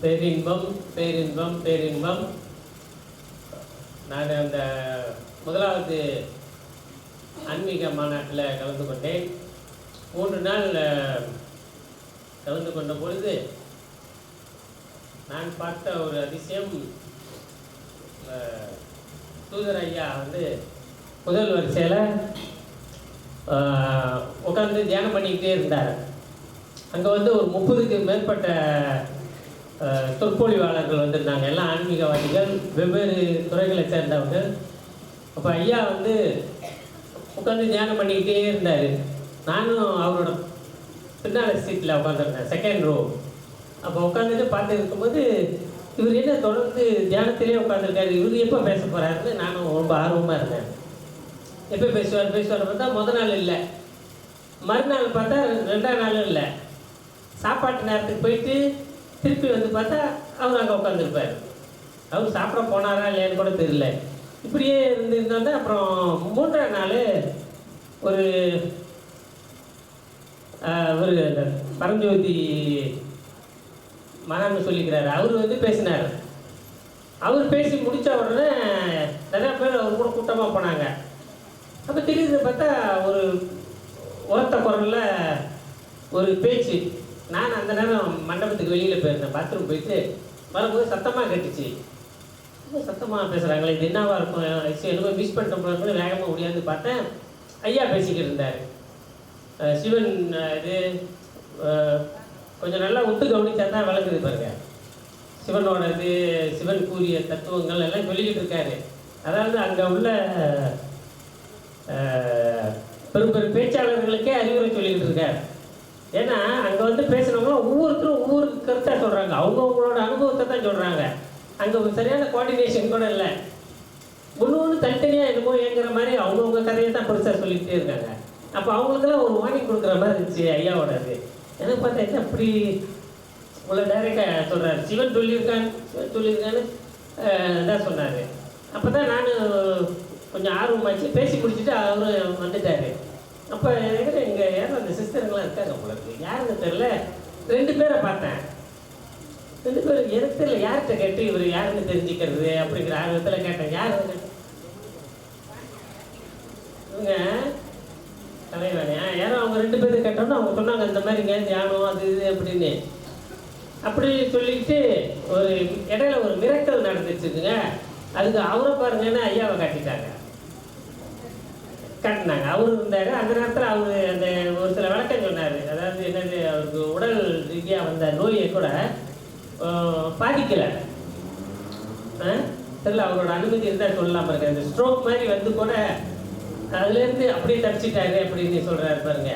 பேரின்பம் பேரின்பம் பேரின்பம். நான் அந்த முதலாவது ஆன்மீக மாநாட்டில் கலந்து கொண்டேன். 3 நாள் கலந்து கொண்ட பொழுது நான் பார்த்த ஒரு அதிசயம், தூதர் ஐயா முதல் வரிசையில் உட்காந்து தியானம் பண்ணிக்கிட்டே இருந்தார். அங்கே ஒரு 30க்கு மேற்பட்ட சொற்பொழிவாளர்கள் வந்திருந்தாங்க. எல்லாம் ஆன்மீகவாதிகள், வெவ்வேறு துறைகளை சேர்ந்தவர்கள். அப்போ ஐயா உட்காந்து தியானம் பண்ணிக்கிட்டே இருந்தார். நானும் அவரோட பின்னால் சீட்டில் உட்காந்துருந்தேன், செகண்ட் ரோ. அப்போ உட்காந்துட்டு பார்த்து இருக்கும்போது இவர் என்ன தொடர்ந்து தியானத்திலே உட்காந்துருக்காரு, இவர் எப்போ பேச போகிறாருன்னு நானும் ரொம்ப ஆர்வமாக இருந்தேன். எப்போ பேசுவார் பார்த்தா முதல் நாள் இல்லை, மறுநாள் பார்த்தா 2ஆம் நாளும் இல்லை. சாப்பாட்டு நேரத்துக்கு போயிட்டு திருப்பி பார்த்தா அவர் அங்கே உட்காந்துருப்பார். அவர் சாப்பிட போனாரா இல்லையான்னு கூட தெரியல. இப்படியே இருந்திருந்தோன்னா அப்புறம் 3ஆம் நாள் ஒரு பரஞ்சோதி மகான்னு சொல்லிக்கிறாரு. அவர் பேசினார். அவர் பேசி முடித்த உடனே நிறையா பேர் அவர் கூட கூட்டமாக போனாங்க. அப்போ திடீர்னு பார்த்தா ஒரு ஓர்த்த குரலில் ஒரு பேச்சு. நான் அந்த நேரம் மண்டபத்துக்கு வெளியில் போயிருந்தேன், பாத்ரூம் போயிட்டு வரும்போது சத்தமாக கேட்டுச்சு. ரொம்ப சத்தமாக பேசுகிறாங்களே, இது என்னவா இருக்கும், என்னமோ மிஸ் பண்ணிட்டோம்னு வேகமாக முடியாது பார்த்தேன். ஐயா பேசிக்கிட்டு இருந்தார். சிவன் கொஞ்சம் நல்லா ஒத்து கவனிச்சா தான் விளக்குது பாருங்க. சிவன் கூறிய தத்துவங்கள் எல்லாம் சொல்லிக்கிட்டு இருக்காரு. அதாவது அங்கே உள்ள பெரும் பெரும் பேச்சாளர்களுக்கே அறிவுரை சொல்லிக்கிட்டு இருக்கார். ஏன்னா அங்கே பேசுனவங்களும் ஒவ்வொருத்தரும் ஒவ்வொரு கருத்தாக சொல்கிறாங்க, அவங்கவுங்களோட அனுபவத்தை தான் சொல்கிறாங்க. அங்கே ஒரு சரியான கோஆர்டினேஷன் கூட இல்லை. ஒன்று தனித்தனியாக என்னமோ ஏங்குற மாதிரி அவங்கவுங்க கதையை தான் பெருசாக சொல்லிக்கிட்டே இருக்காங்க. அப்போ அவங்களுக்கெல்லாம் ஒரு வார்னிங் கொடுக்குற மாதிரி இருந்துச்சு ஐயாவோட. எனக்கு பார்த்தா என்ன அப்படி உங்களை டைரெக்டாக சொல்கிறாரு. சிவன் சொல்லியிருக்கான்னு தான் சொன்னார். அப்போ தான் நான் கொஞ்சம் ஆர்வமாச்சு. பேசி முடிச்சுட்டு அவரும் வந்துட்டார். அப்போ இங்கே யாரும் அந்த சிஸ்டருங்களாம் இருக்காங்க உங்களுக்கு, யாருன்னு தெரில. 2 பேரை பார்த்தேன். 2 பேர் எனக்கு தெரியல, யார்கிட்ட கேட்டு இவர் யாருன்னு தெரிஞ்சுக்கிறது அப்படிங்கிற ஆர்வத்தில் கேட்டேன். யாருங்க இவங்க தலைவானே யாரும். அவங்க 2 பேரும் கேட்டோம்னா அவங்க சொன்னாங்க இந்த மாதிரிங்க தியானம் அது இது அப்படின்னு. அப்படி சொல்லிட்டு ஒரு இடையில ஒரு மிரக்கல் நடந்துச்சுங்க. அதுக்கு அவரை பாருங்கன்னா ஐயாவை காட்டினாங்க. அவர் இருந்தார். அந்த நேரத்தில் அவர் அந்த ஒரு சில விளக்கம் சொன்னார். அதாவது என்னது, அவருக்கு உடல் ரீதியாக வந்த நோயை கூட பாதிக்கலை தெரியல. அவரோட அனுமதி இருந்தால் சொல்லலாம் பாருங்க. அந்த ஸ்ட்ரோக் மாதிரி கூட அதுலேருந்து அப்படியே தப்பிச்சிட்டாரு அப்படின்னு சொல்கிறாரு பாருங்க.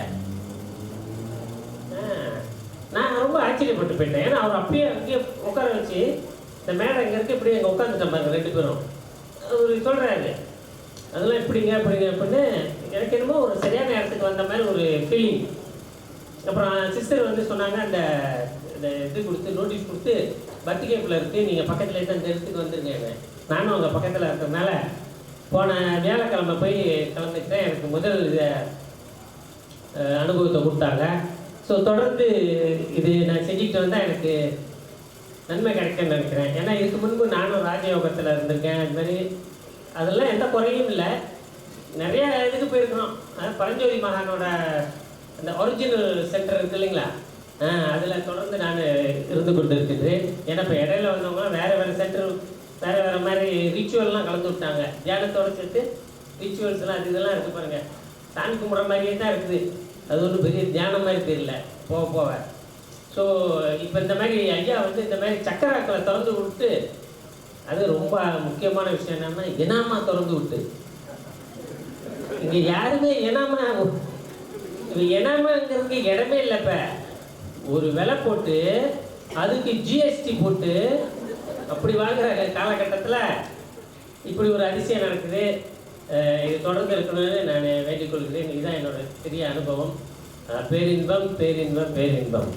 நான் ரொம்ப ஆச்சரியப்பட்டு போயிட்டேன். ஏன்னா அவர் அப்படியே அங்கேயே உட்கார வச்சு இந்த மேடை இங்கே இருக்கு, இப்படி அங்கே உட்காந்துட்டேன் பாருங்க 2 பேரும். அவர் சொல்கிறாரு அதெல்லாம் எப்படிங்க அப்படின்னு. எனக்கு என்னமோ ஒரு சரியான நேரத்துக்கு வந்த மாதிரி ஒரு ஃபீலிங். அப்புறம் சிஸ்டர் சொன்னாங்க, அந்த இது கொடுத்து நோட்டீஸ் கொடுத்து பர்த்திகேப்பில் இருக்குது, நீங்கள் பக்கத்தில் இருந்து அந்த இடத்துக்கு வந்துருங்க. நானும் அங்கே பக்கத்தில் இருக்கிறதுனால போன வியாழக்கிழமை போய் கலந்துக்கிட்டேன். எனக்கு முதல் அனுபவத்தை கொடுத்தாங்க. ஸோ தொடர்ந்து இது நான் செஞ்சுக்கிட்டு வந்தால் எனக்கு நன்மை கிடைக்குன்னு நினைக்கிறேன். ஏன்னா இதுக்கு முன்பு நானும் ராஜயோகத்தில் இருந்திருக்கேன். அது மாதிரி அதெல்லாம் எந்த குறையும் இல்லை. நிறையா இதுக்கு போயிருக்கணும். பரஞ்சோதி மகானோட அந்த ஒரிஜினல் சென்டர் இருக்குது இல்லைங்களா, அதில் தொடர்ந்து நான் இருந்து கொண்டு இருக்கின்றேன். ஏன்னா இப்போ இடையில வந்தவங்களாம் வேறு சென்டர் வேறு மாதிரி ரிச்சுவல்லாம் கலந்து விட்டாங்க. தியானத்தோடு சேர்த்து ரிச்சுவல்ஸ்லாம் அது இதெல்லாம் இருக்குது பாருங்கள். சாமி கும்பிட்ற மாதிரியே தான் இருக்குது. அது ஒன்றும் பெரிய தியானம் மாதிரி தெரியல போக. ஸோ இப்போ இந்த மாதிரி ஐயா இந்த மாதிரி சக்கராக்களை திறந்து விட்டு, அது ரொம்ப முக்கியமான விஷயம் என்னன்னா இனாமா திறந்து விட்டு. இங்கே யாருமே எனாமாங்கிறதுக்கு இடமே இல்லை. இப்போ ஒரு விலை போட்டு அதுக்கு ஜிஎஸ்டி போட்டு அப்படி வாங்குற காலகட்டத்தில் இப்படி ஒரு அதிசயம் நடக்குது. இது தொடர்ந்து இருக்கணும்னு நான் வேண்டிக் கொள்கிறேன். இதுதான் என்னோட பெரிய அனுபவம். பேரின்பம் பேரின்பம் பேரின்பம்.